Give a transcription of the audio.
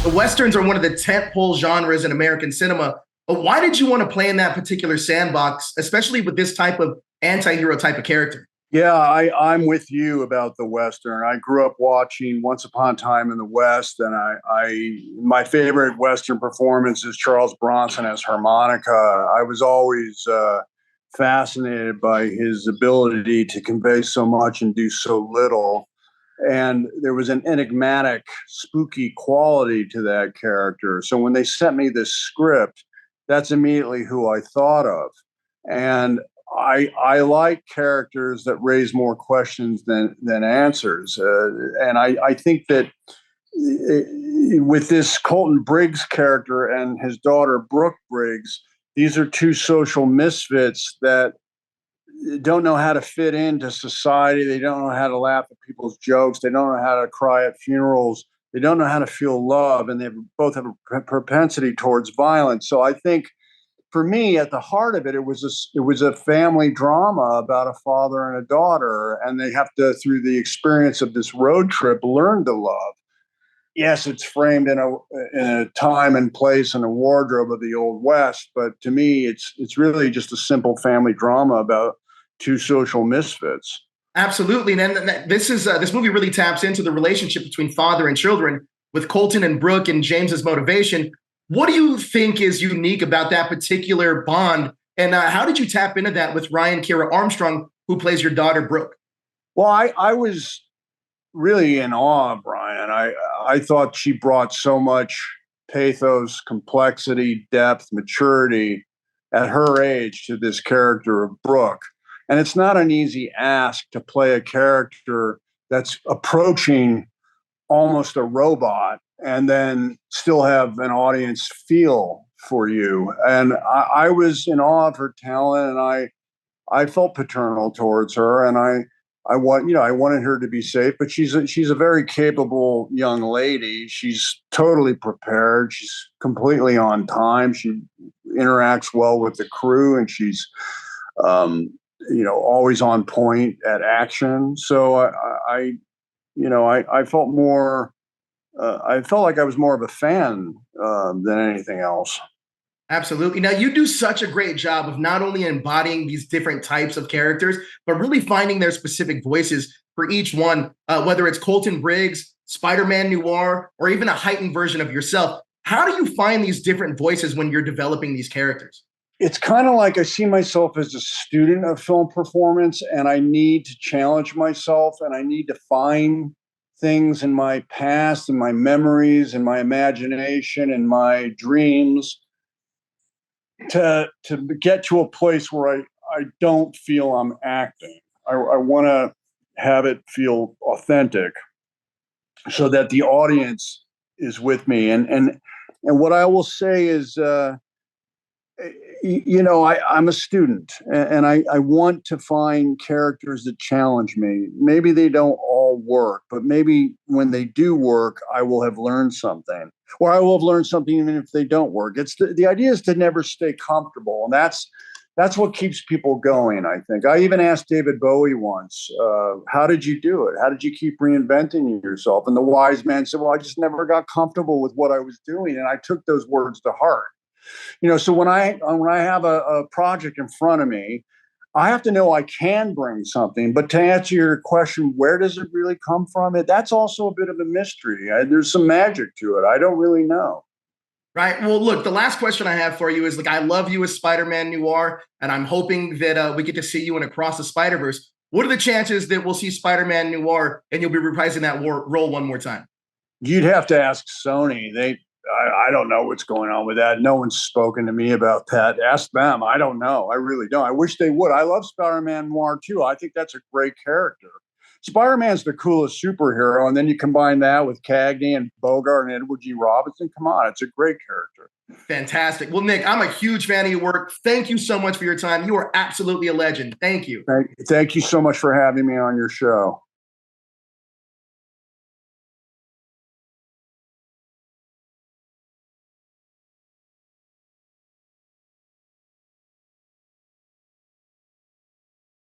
The Westerns are one of the tentpole genres in American cinema. But why did you want to play in that particular sandbox, especially with this type of anti-hero type of character? Yeah, I'm with you about the Western. I grew up watching Once Upon a Time in the West, and my favorite Western performance is Charles Bronson as harmonica. I was always fascinated by his ability to convey so much and do so little. And there was an enigmatic, spooky quality to that character. So when they sent me this script, that's immediately who I thought of. And I like characters that raise more questions than answers, and I think that with this Colton Briggs character and his daughter Brooke Briggs, these are two social misfits that don't know how to fit into society. They don't know how to laugh at people's jokes. They don't know how to cry at funerals. They don't know how to feel love, and they both have a propensity towards violence. So I think, for me, at the heart of it, it was a family drama about a father and a daughter, and they have to, through the experience of this road trip, learn to love. Yes, it's framed in a time and place and a wardrobe of the Old West, but to me, it's really just a simple family drama about two social misfits. Absolutely, and then this movie really taps into the relationship between father and children with Colton and Brooke and James's motivation. What do you think is unique about that particular bond, and how did you tap into that with Ryan Kiera Armstrong, who plays your daughter Brooke? Well, I was really in awe of Brian. I thought she brought so much pathos, complexity, depth, maturity at her age to this character of Brooke. And it's not an easy ask to play a character that's approaching almost a robot and then still have an audience feel for you. And I was in awe of her talent, and I felt paternal towards her, and I wanted her to be safe, but she's a very capable young lady. She's totally prepared. She's completely on time. She interacts well with the crew, and she's always on point at action. So I felt more. I felt like I was more of a fan than anything else. Absolutely. Now, you do such a great job of not only embodying these different types of characters, but really finding their specific voices for each one, whether it's Colton Briggs, Spider-Man Noir, or even a heightened version of yourself. How do you find these different voices when you're developing these characters? It's kind of like I see myself as a student of film performance, and I need to challenge myself, and I need to find things in my past and my memories and my imagination and my dreams to get to a place where I don't feel I'm acting. I want to have it feel authentic so that the audience is with me. And what I will say is, I'm a student, and I want to find characters that challenge me. Maybe they don't all work, but maybe when they do work, I will have learned something, or I will have learned something even if they don't work. It's the idea is to never stay comfortable, and that's what keeps people going, I think. I even asked David Bowie once, how did you do it? How did you keep reinventing yourself? And the wise man said, well, I just never got comfortable with what I was doing, and I took those words to heart. So when I have a project in front of me, I have to know I can bring something. But to answer your question, where does it really come from? That's also a bit of a mystery. There's some magic to it. I don't really know. Right. Well, look, the last question I have for you is, like, I love you as Spider-Man Noir, and I'm hoping that we get to see you in Across the Spider-Verse. What are the chances that we'll see Spider-Man Noir and you'll be reprising that role one more time? You'd have to ask Sony. I don't know what's going on with that. No one's spoken to me about that. Ask them. I don't know. I really don't. I wish they would. I love Spider-Man Noir too. I think that's a great character. Spider-Man's the coolest superhero, and then you combine that with Cagney and Bogart and Edward G. Robinson. Come on, it's a great character. Fantastic. Well, Nick, I'm a huge fan of your work. Thank you so much for your time. You are absolutely a legend. Thank you. Thank you so much for having me on your show.